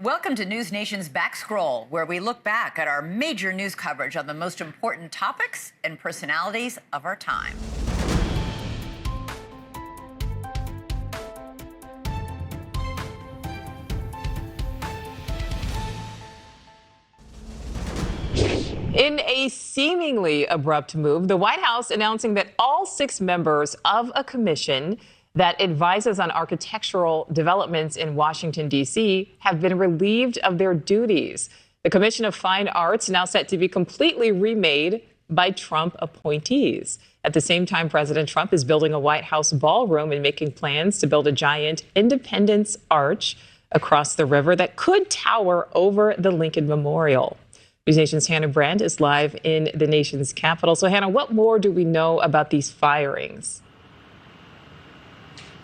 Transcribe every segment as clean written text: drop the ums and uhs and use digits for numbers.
Welcome to NewsNation's Backscroll, where we look back at our major news coverage on the most important topics and personalities of our time. In a seemingly abrupt move, the White House announcing that all 6 members of a commission that advises on architectural developments in Washington, D.C., have been relieved of their duties. The Commission of Fine Arts now set to be completely remade by Trump appointees. At the same time, President Trump is building a White House ballroom and making plans to build a giant Independence Arch across the river that could tower over the Lincoln Memorial. NewsNation's Hannah Brandt is live in the nation's capital. So, Hannah, what more do we know about these firings?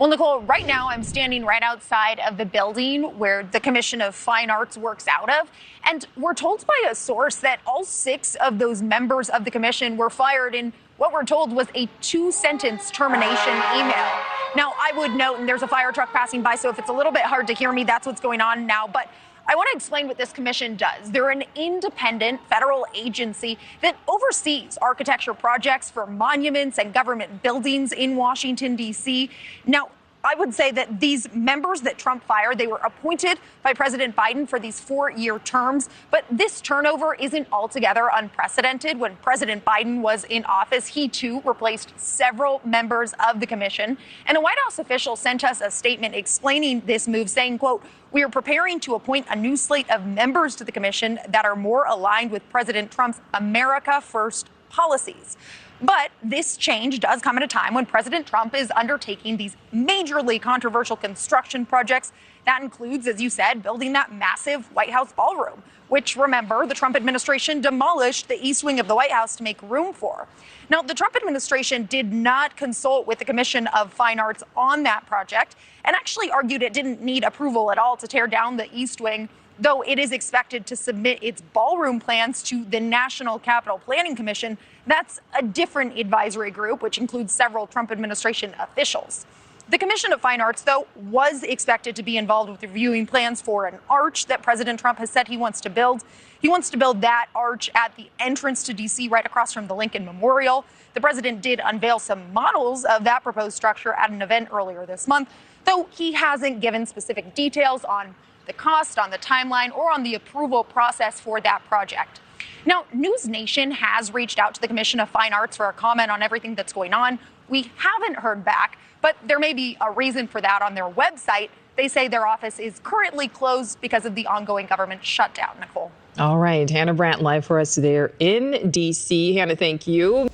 Well, Nicole, right now I'm standing right outside of the building where the Commission of Fine Arts works out of. And we're told by a source that all 6 of those members of the commission were fired in what we're told was a 2-sentence termination email. Now, I would note, and there's a fire truck passing by, so if it's a little bit hard to hear me, that's what's going on now. But I want to explain what this commission does. They're an independent federal agency that oversees architecture projects for monuments and government buildings in Washington, D.C. Now, I would say that these members that Trump fired, they were appointed by President Biden for these 4-year terms. But this turnover isn't altogether unprecedented. When President Biden was in office, he too replaced several members of the commission. And a White House official sent us a statement explaining this move, saying, quote, "We are preparing to appoint a new slate of members to the commission that are more aligned with President Trump's America First policies." But this change does come at a time when President Trump is undertaking these majorly controversial construction projects. That includes, as you said, building that massive White House ballroom, which, remember, the Trump administration demolished the east wing of the White House to make room for. Now, the Trump administration did not consult with the Commission of Fine Arts on that project and actually argued it didn't need approval at all to tear down the east wing, though it is expected to submit its ballroom plans to the National Capital Planning Commission. That's a different advisory group, which includes several Trump administration officials. The Commission of Fine Arts, though, was expected to be involved with reviewing plans for an arch that President Trump has said he wants to build. He wants to build that arch at the entrance to D.C., right across from the Lincoln Memorial. The president did unveil some models of that proposed structure at an event earlier this month, though he hasn't given specific details on the cost, on the timeline, or on the approval process for that project. Now, NewsNation has reached out to the Commission of Fine Arts for a comment on everything that's going on. We haven't heard back, but there may be a reason for that. On their website, they say their office is currently closed because of the ongoing government shutdown, Nicole. All right, Hannah Brandt live for us there in D.C. Hannah, thank you.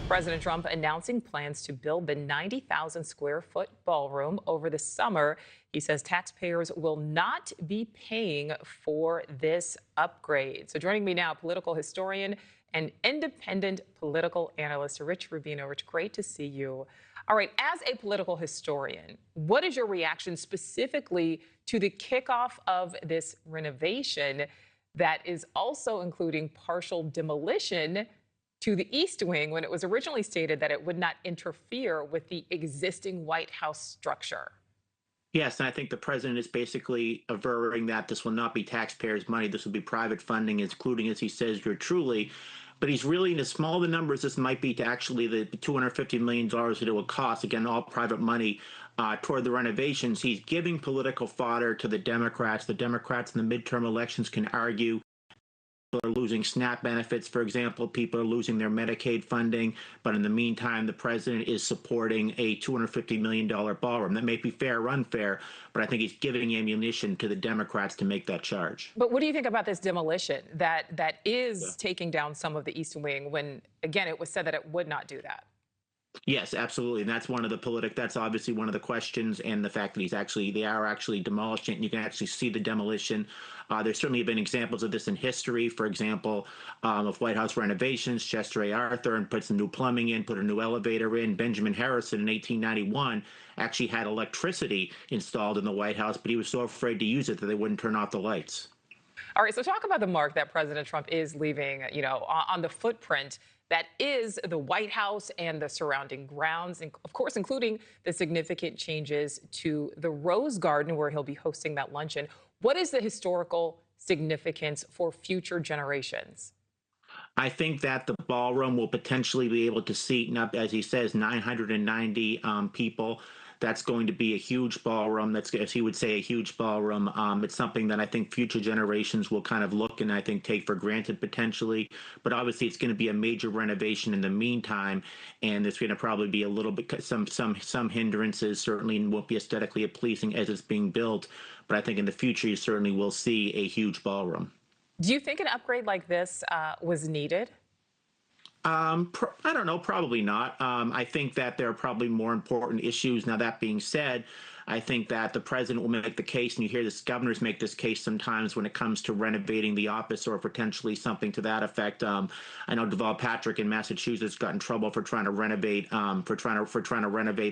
President Trump announcing plans to build the 90,000 square foot ballroom over the summer. He says taxpayers will not be paying for this upgrade. So joining me now, political historian and independent political analyst, Rich Rubino. Rich, great to see you. All right, as a political historian, what is your reaction specifically to the kickoff of this renovation that is also including partial demolition to the East Wing, when it was originally stated that it would not interfere with the existing White House structure? Yes, and I think the president is basically averring that this will not be taxpayers' money. This will be private funding, including, as he says, your truly. But he's really, as small the numbers this might be to actually the $250 million that it will cost, again, all private money toward the renovations, he's giving political fodder to the Democrats. The Democrats in the midterm elections can argue people are losing SNAP benefits, for example. People are losing their Medicaid funding. But in the meantime, the president is supporting a $250 million ballroom. That may be fair or unfair, but I think he's giving ammunition to the Democrats to make that charge. But what do you think about this demolition that is taking down some of the East Wing when, again, it was said that it would not do that? Yes, absolutely. And that's one of the that's obviously one of the questions, and the fact that they are actually demolishing it, and you can actually see the demolition. There certainly have been examples of this in history, for example, of White House renovations. Chester A. Arthur and put some new plumbing in, put a new elevator in. Benjamin Harrison in 1891 actually had electricity installed in the White House, but he was so afraid to use it that they wouldn't turn off the lights. All right, so talk about the mark that President Trump is leaving, on the footprint that is the White House and the surrounding grounds, and of course, including the significant changes to the Rose Garden where he'll be hosting that luncheon. What is the historical significance for future generations? I think that the ballroom will potentially be able to seat up, as he says, 990 people. That's going to be a huge ballroom. That's, as he would say, a huge ballroom. It's something that I think future generations will kind of look and I think take for granted potentially. But obviously, it's going to be a major renovation in the meantime, and there's going to probably be a little bit some hindrances. Certainly, won't be aesthetically pleasing as it's being built. But I think in the future, you certainly will see a huge ballroom. Do you think an upgrade like this was needed? I don't know, probably not. I think that there are probably more important issues. Now, that being said, I think that the president will make the case, and you hear this governors make this case sometimes when it comes to renovating the office or potentially something to that effect. I know Deval Patrick in Massachusetts got in trouble for trying to renovate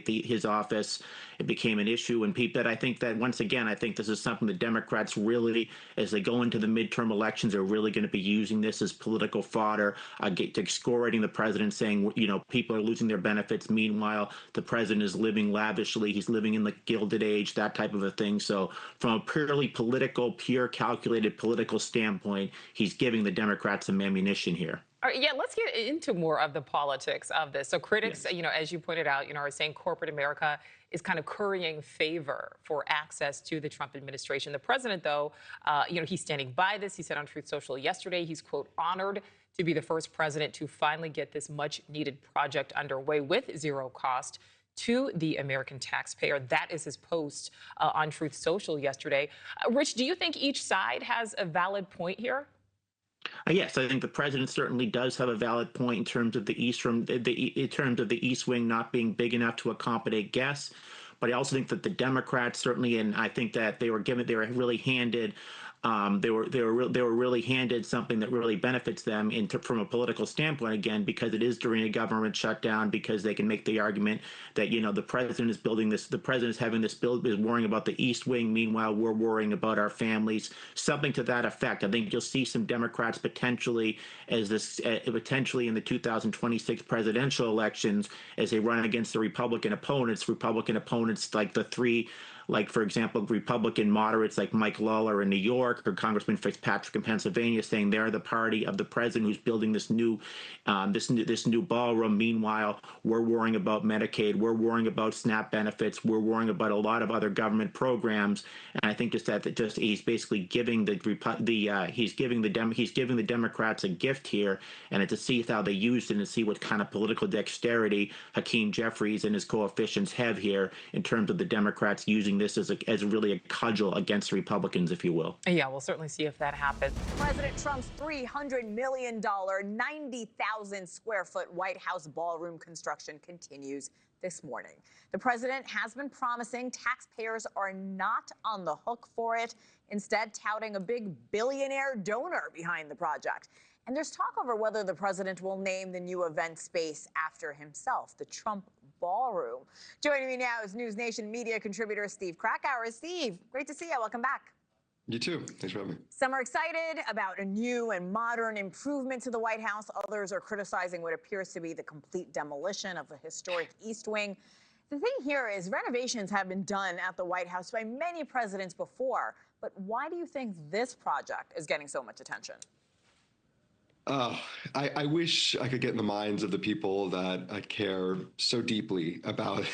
his office. It became an issue, and I think that once again, I think this is something the Democrats really, as they go into the midterm elections, are really going to be using this as political fodder, to excoriating the president, saying people are losing their benefits. Meanwhile, the president is living lavishly. He's living in the Gilded Age, that type of a thing. So from a purely political, pure calculated political standpoint, he's giving the Democrats some ammunition here. All right, yeah, let's get into more of the politics of this. So critics, Yes. as you pointed out, are saying corporate America is kind of currying favor for access to the Trump administration. The president, though, he's standing by this. He said on Truth Social yesterday, he's, quote, honored to be the first president to finally get this much needed project underway with zero cost to the American taxpayer. That is his post on Truth Social yesterday. Rich, do you think each side has a valid point here? Yes, I think the president certainly does have a valid point in terms of the East Wing not being big enough to accommodate guests. But I also think that the Democrats certainly, and I think that they were really handed. They were really handed something that really benefits them from a political standpoint, again, because it is during a government shutdown, because they can make the argument that the president is building this, the president is having this build, is worrying about the East Wing. Meanwhile, we're worrying about our families, something to that effect. I think you'll see some Democrats potentially in the 2026 presidential elections, as they run against the Republican opponents like the three. Like, for example, Republican moderates like Mike Lawler in New York or Congressman Fitzpatrick in Pennsylvania, saying they're the party of the president who's building this new ballroom. Meanwhile, we're worrying about Medicaid, we're worrying about SNAP benefits, we're worrying about a lot of other government programs. And I think he's basically giving he's giving the Democrats a gift here, and to see how they use it and see what kind of political dexterity Hakeem Jeffries and his coefficients have here in terms of the Democrats using this as really a cudgel against Republicans, if you will. Yeah, we'll certainly see if that happens. President Trump's $300 million, 90,000 square foot White House ballroom construction continues this morning. The president has been promising taxpayers are not on the hook for it, instead touting a big billionaire donor behind the project. And there's talk over whether the president will name the new event space after himself, the Trump Ballroom. Joining me now is NewsNation media contributor Steve Krakauer. Steve, great to see you. Welcome back. You too. Thanks for having me. Some are excited about a new and modern improvement to the White House. Others are criticizing what appears to be the complete demolition of the historic East Wing. The thing here is renovations have been done at the White House by many presidents before. But why do you think this project is getting so much attention? I wish I could get in the minds of the people that care so deeply about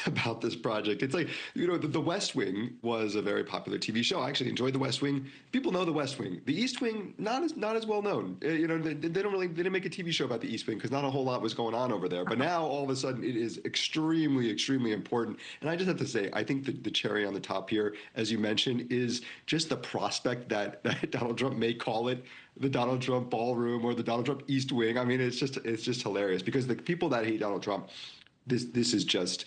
this project. It's like, the West Wing was a very popular TV show. I actually enjoyed the West Wing. People know the West Wing. The East Wing, not as well known. They didn't make a TV show about the East Wing because not a whole lot was going on over there. But now all of a sudden it is extremely, extremely important. And I just have to say, I think the cherry on the top here, as you mentioned, is just the prospect that Donald Trump may call it the Donald Trump Ballroom or the Donald Trump East Wing. I mean, it's just hilarious because the people that hate Donald Trump, this is just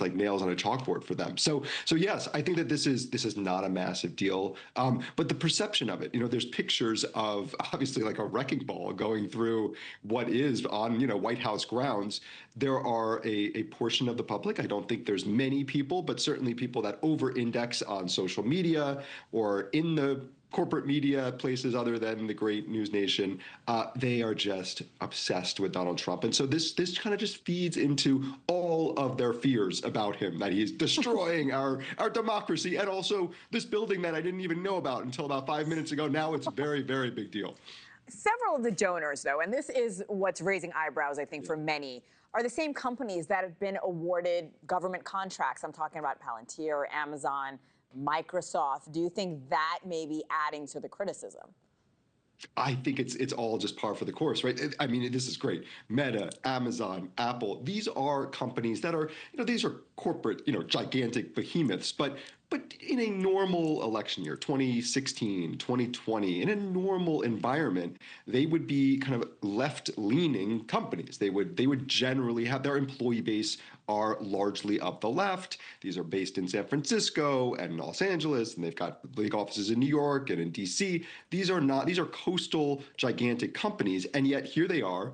like nails on a chalkboard for them. So yes, I think that this is not a massive deal. But the perception of it, there's pictures of obviously like a wrecking ball going through what is on, White House grounds. There are a portion of the public, I don't think there's many people, but certainly people that over-index on social media or in the corporate media places other than the great NewsNation, they are just obsessed with Donald Trump. And so this kind of just feeds into all of their fears about him, that he's destroying our democracy, and also this building that I didn't even know about until about 5 minutes ago. Now it's a very, very big deal. Several of the donors, though, and this is what's raising eyebrows, I think, for many, are the same companies that have been awarded government contracts. I'm talking about Palantir, Amazon, Microsoft. Do you think that may be adding to the criticism? I think it's all just par for the course, right? I mean, this is great. Meta, Amazon, Apple, these are companies that are, these are corporate, gigantic behemoths, but in a normal election year, 2016, 2020, in a normal environment, they would be kind of left-leaning companies. They would generally have their employee base are largely up the left. These are based in San Francisco and Los Angeles, and they've got big offices in New York and in DC. These are coastal gigantic companies, and yet here they are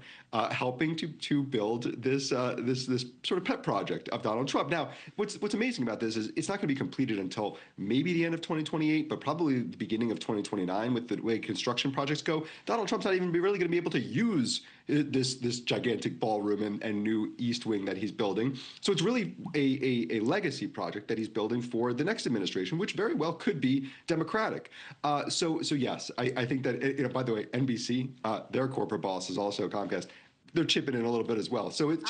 helping to build this sort of pet project of Donald Trump. Now, what's amazing about this is it's not going to be completed until maybe the end of 2028, but probably the beginning of 2029 with the way construction projects go. Donald Trump's not even really going to be able to use this gigantic ballroom and new East Wing that he's building. So it's really a legacy project that he's building for the next administration, which very well could be Democratic. So yes, I think that, by the way, NBC, their corporate boss is also Comcast. They're chipping in a little bit as well. So it's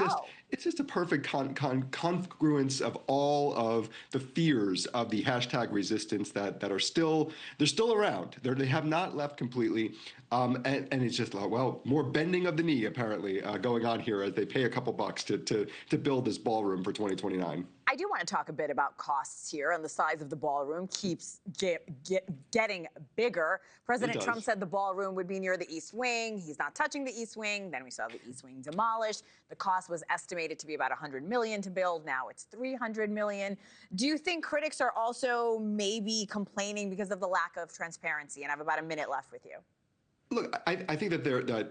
just a perfect congruence of all of the fears of the hashtag resistance that are still around. They have not left completely. And it's just, well, more bending of the knee apparently going on here as they pay a couple bucks to build this ballroom for 2029. I do want to talk a bit about costs here, and the size of the ballroom keeps getting bigger. President Trump said the ballroom would be near the East Wing. He's not touching the East Wing. Then we saw the East Wing demolished. The cost was estimated to be about $100 million to build. Now it's $300 million. Do you think critics are also maybe complaining because of the lack of transparency? And I have about a minute left with you. Look, I think that the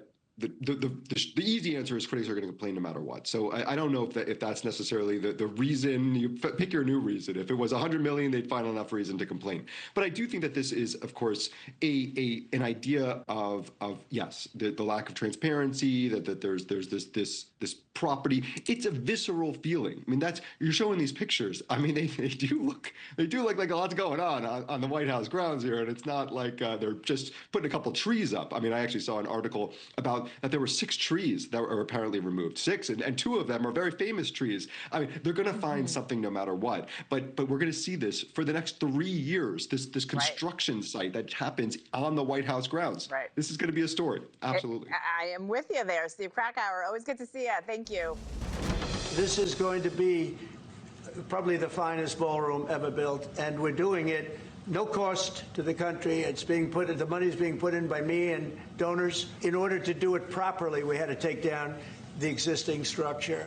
easy answer is critics are going to complain no matter what. So I don't know if that's necessarily the reason. You pick your new reason. If it was $100 million, they'd find enough reason to complain. But I do think that this is, of course, an idea of yes, the lack of transparency, that there's this property. It's a visceral feeling. I mean, you're showing these pictures. I mean, they do look like a lot's going on the White House grounds here, and it's not like they're just putting a couple trees up. I mean, I actually saw an article about that there were 6 trees that were apparently removed. 6, and 2 of them are very famous trees. I mean, they're going to find something no matter what. But we're going to see this for the next 3 years. This construction site that happens on the White House grounds. Right. This is going to be a story. Absolutely. I am with you there, Steve Krakauer. Always good to see you. Thank you. This is going to be probably the finest ballroom ever built, and we're doing it no cost to the country. It's being the money's being put in by me and donors. In order to do it properly, we had to take down the existing structure.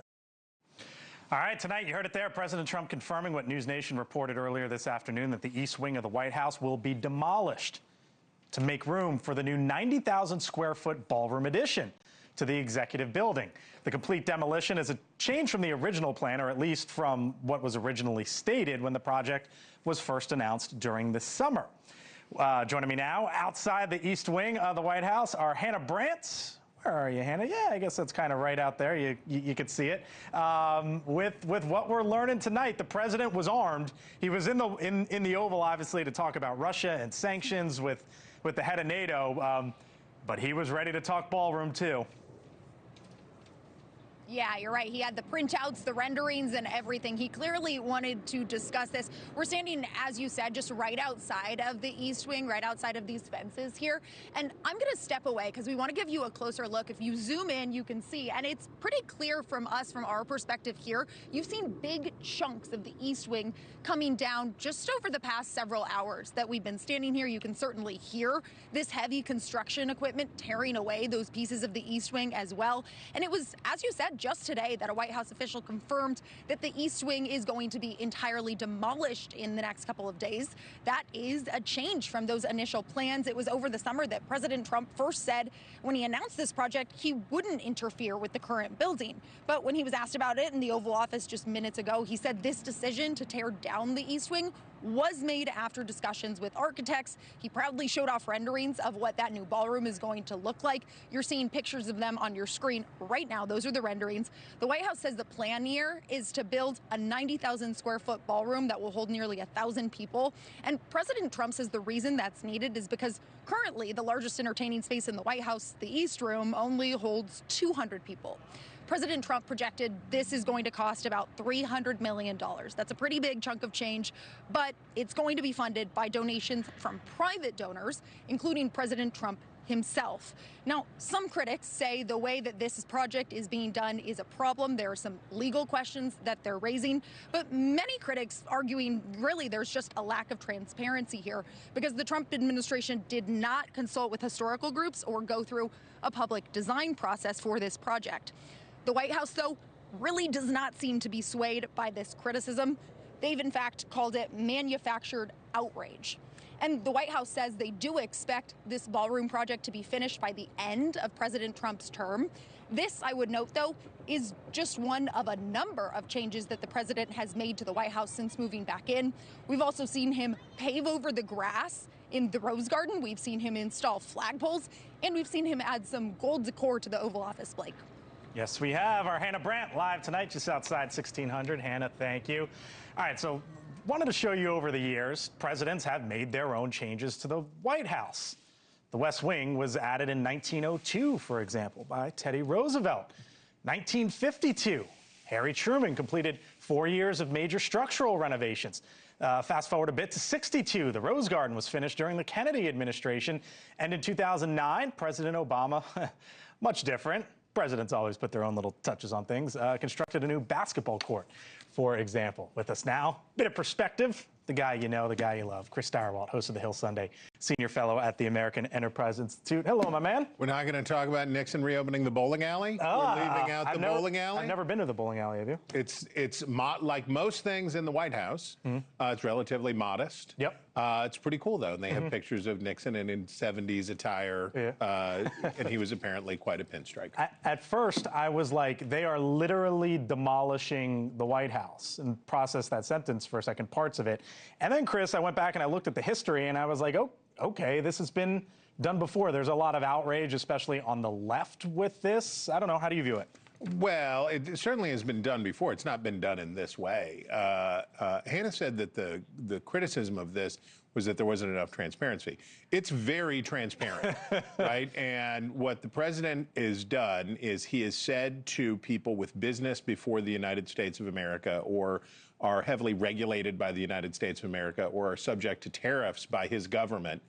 All right, tonight you heard it there. President Trump confirming what NewsNation reported earlier this afternoon, that the East Wing of the White House will be demolished to make room for the new 90,000 square foot ballroom addition to the executive building. The complete demolition is a change from the original plan, or at least from what was originally stated when the project was first announced during the summer. Joining me now outside the East Wing of the White House are Hannah Brandt. Where are you, Hannah? Yeah, I guess that's kind of right out there. You could see it. With what we're learning tonight, the president was armed. He was in the Oval, obviously, to talk about Russia and sanctions with the head of NATO, but he was ready to talk ballroom too. Yeah, you're right. He had the printouts, the renderings, and everything. He clearly wanted to discuss this. We're standing, as you said, just right outside of the East Wing, right outside of these fences here. And I'm going to step away because we want to give you a closer look. If you zoom in, you can see, and it's pretty clear from us, from our perspective here, you've seen big chunks of the East Wing coming down just over the past several hours that we've been standing here. You can certainly hear this heavy construction equipment tearing away those pieces of the East Wing as well. And it was, as you said, just today that a White House official confirmed that the East Wing is going to be entirely demolished in the next couple of days. That is a change from those initial plans. It was over the summer that President Trump first said when he announced this project, he wouldn't interfere with the current building. But when he was asked about it in the Oval Office just minutes ago, he said this decision to tear down the East Wing was made after discussions with architects. He proudly showed off renderings of what that new ballroom is going to look like. You're seeing pictures of them on your screen right now. Those are the renderings. The White House says the plan here is to build a 90,000 square foot ballroom that will hold nearly 1,000 people. And President Trump says the reason that's needed is because currently the largest entertaining space in the White House, the East Room, only holds 200 people. President Trump projected this is going to cost about $300 million. That's a pretty big chunk of change, but it's going to be funded by donations from private donors, including President Trump himself. Now, some critics say the way that this project is being done is a problem. There are some legal questions that they're raising, but many critics arguing really there's just a lack of transparency here because the Trump administration did not consult with historical groups or go through a public design process for this project. The White House, though, really does not seem to be swayed by this criticism. They've, in fact, called it manufactured outrage. And the White House says they do expect this ballroom project to be finished by the end of President Trump's term. This, I would note, though, is just one of a number of changes that the president has made to the White House since moving back in. We've also seen him pave over the grass in the Rose Garden. We've seen him install flagpoles, and we've seen him add some gold decor to the Oval Office, Blake. Yes, we have our Hannah Brandt live tonight, just outside 1600. Hannah, thank you. All right, so wanted to show you over the years, presidents have made their own changes to the White House. The West Wing was added in 1902, for example, by Teddy Roosevelt. 1952, Harry Truman completed 4 years of major structural renovations. Fast forward a bit to 62, the Rose Garden was finished during the Kennedy administration. And in 2009, President Obama, much different, presidents always put their own little touches on things, constructed a new basketball court, for example. With us now, bit of perspective, the guy you know, the guy you love, Chris Starwalt, host of The Hill Sunday, senior fellow at the American Enterprise Institute. Hello, my man. We're not going to talk about Nixon reopening the bowling alley. We're leaving out the bowling alley. I've never been to the bowling alley, have you? It's like most things in the White House. It's relatively modest. Yep. It's pretty cool, though. And they have pictures of Nixon in 70s attire. And he was apparently quite a pinstriker. At first, I was like, they are literally demolishing the White House, and processed that sentence for a second, parts of it. And then, Chris, I went back and I looked at the history, and I was like, oh, okay, this has been done before. There's a lot of outrage, especially on the left with this. I don't know. How do you view it? Well, it certainly has been done before. It's not been done in this way. Hannah said that the criticism of this was that there wasn't enough transparency. It's very transparent, right? And what the president has done is he has said to people with business before the United States of America, or are heavily regulated by the United States of America, or are subject to tariffs by his government,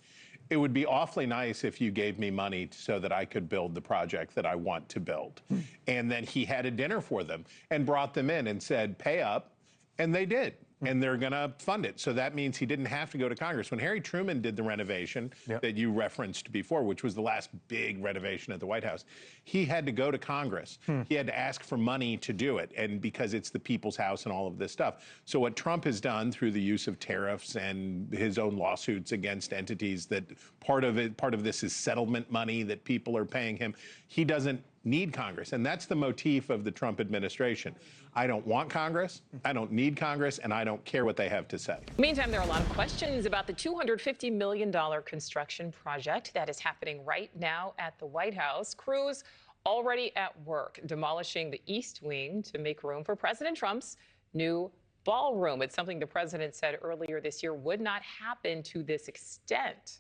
it would be awfully nice if you gave me money so that I could build the project that I want to build. And then he had a dinner for them and brought them in and said, pay up, and they did. And they're going to fund it. So that means he didn't have to go to Congress. When Harry Truman did the renovation that you referenced before, which was the last big renovation at the White House, he had to go to Congress. He had to ask for money to do it, and because it's the people's house and all of this stuff. So what Trump has done through the use of tariffs and his own lawsuits against entities, that part of this is settlement money that people are paying him. He doesn't need Congress, and that's the motif of the Trump administration. I don't want Congress, I don't need Congress, and I don't care what they have to say. Meantime, there are a lot of questions about the $250 million construction project that is happening right now at the White House. Crews already at work demolishing the East Wing to make room for President Trump's new ballroom. It's something the president said earlier this year would not happen to this extent.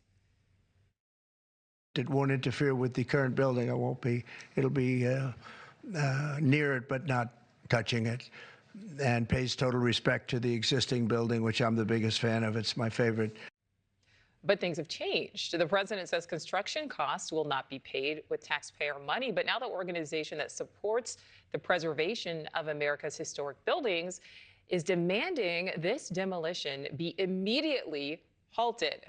It won't interfere with the current building. It'll be near it, but not touching it, and pays total respect to the existing building, which I'm the biggest fan of. It's my favorite. But things have changed. The president says construction costs will not be paid with taxpayer money. But now the organization that supports the preservation of America's historic buildings is demanding this demolition be immediately halted.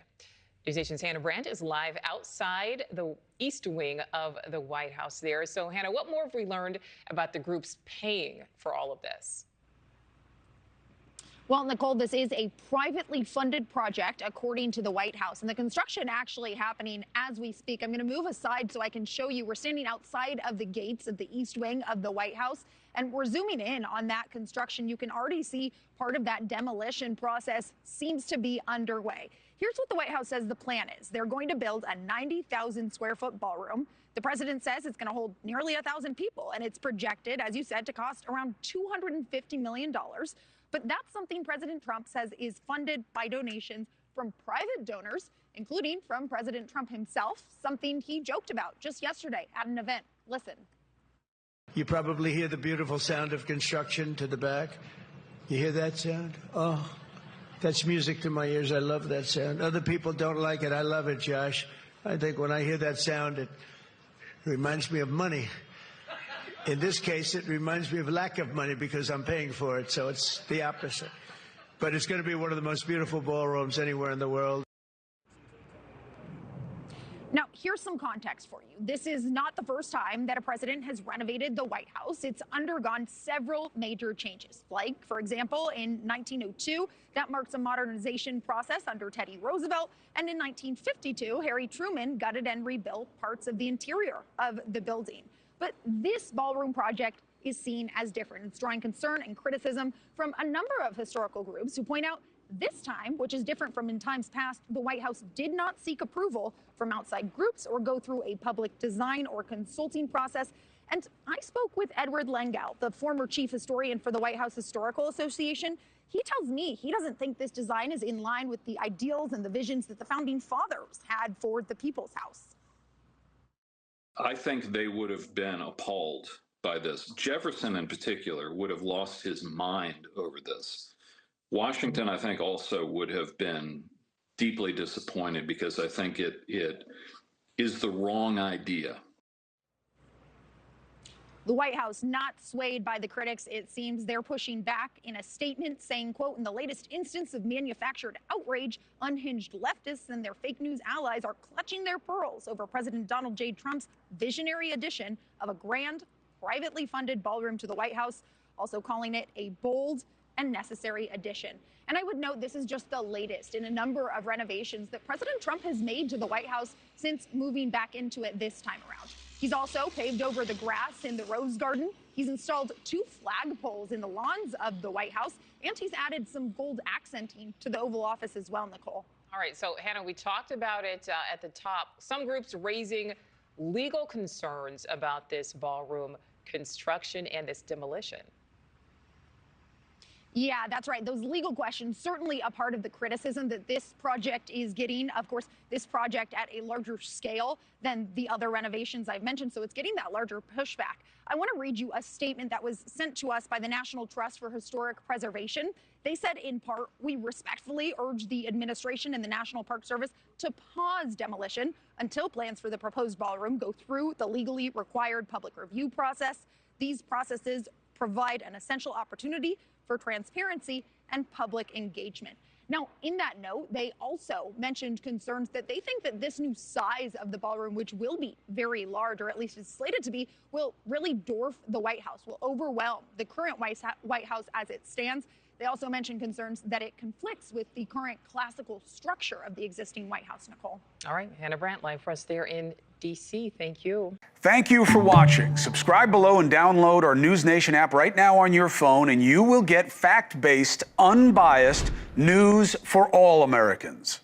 NewsNation's Hannah Brandt is live outside the East Wing of the White House there. So, Hannah, what more have we learned about the groups paying for all of this? Well, Nicole, this is a privately funded project, according to the White House, and the construction actually happening as we speak. I'm going to move aside so I can show you. We're standing outside of the gates of the East Wing of the White House, and we're zooming in on that construction. You can already see part of that demolition process seems to be underway. Here's what the White House says the plan is. They're going to build a 90,000 square foot ballroom. The president says it's going to hold nearly 1,000 people, and it's projected, as you said, to cost around $250 million. But that's something President Trump says is funded by donations from private donors, including from President Trump himself, something he joked about just yesterday at an event. Listen. You probably hear the beautiful sound of construction to the back. You hear that sound? Oh, that's music to my ears. I love that sound. Other people don't like it. I love it, Josh. I think when I hear that sound, it reminds me of money. In this case, it reminds me of lack of money because I'm paying for it, so it's the opposite. But it's going to be one of the most beautiful ballrooms anywhere in the world. Now, here's some context for you. This is not the first time that a president has renovated the White House. It's undergone several major changes. Like, for example, in 1902, that marks a modernization process under Teddy Roosevelt. And in 1952, Harry Truman gutted and rebuilt parts of the interior of the building. But this ballroom project is seen as different. It's drawing concern and criticism from a number of historical groups who point out this time, which is different from in times past, the White House did not seek approval from outside groups or go through a public design or consulting process. And I spoke with Edward Lengow, the former chief historian for the White House Historical Association. He tells me he doesn't think this design is in line with the ideals and the visions that the founding fathers had for the People's House. I think they would have been appalled by this. Jefferson, in particular, would have lost his mind over this. Washington, I think, also would have been deeply disappointed because I think it is the wrong idea. The White House not swayed by the critics. It seems they're pushing back in a statement saying, quote, in the latest instance of manufactured outrage, unhinged leftists and their fake news allies are clutching their pearls over President Donald J. Trump's visionary addition of a grand, privately funded ballroom to the White House, also calling it a bold and necessary addition. And I would note this is just the latest in a number of renovations that President Trump has made to the White House since moving back into it this time around. He's also paved over the grass in the Rose Garden. He's installed 2 flagpoles in the lawns of the White House, and he's added some gold accenting to the Oval Office as well, Nicole. All right, so Hannah, we talked about it at the top. Some groups raising legal concerns about this ballroom construction and this demolition. Yeah, that's right. Those legal questions, certainly a part of the criticism that this project is getting. Of course, this project at a larger scale than the other renovations I've mentioned, so it's getting that larger pushback. I want to read you a statement that was sent to us by the National Trust for Historic Preservation. They said, in part, we respectfully urge the administration and the National Park Service to pause demolition until plans for the proposed ballroom go through the legally required public review process. These processes provide an essential opportunity for transparency and public engagement. Now, in that note, they also mentioned concerns that they think that this new size of the ballroom, which will be very large, or at least is slated to be, will really dwarf the White House, will overwhelm the current White House as it stands. They also mentioned concerns that it conflicts with the current classical structure of the existing White House, Nicole. All right, Hannah Brandt, live for us there in D.C. Thank you. Thank you for watching. Subscribe below and download our NewsNation app right now on your phone, and you will get fact-based, unbiased news for all Americans.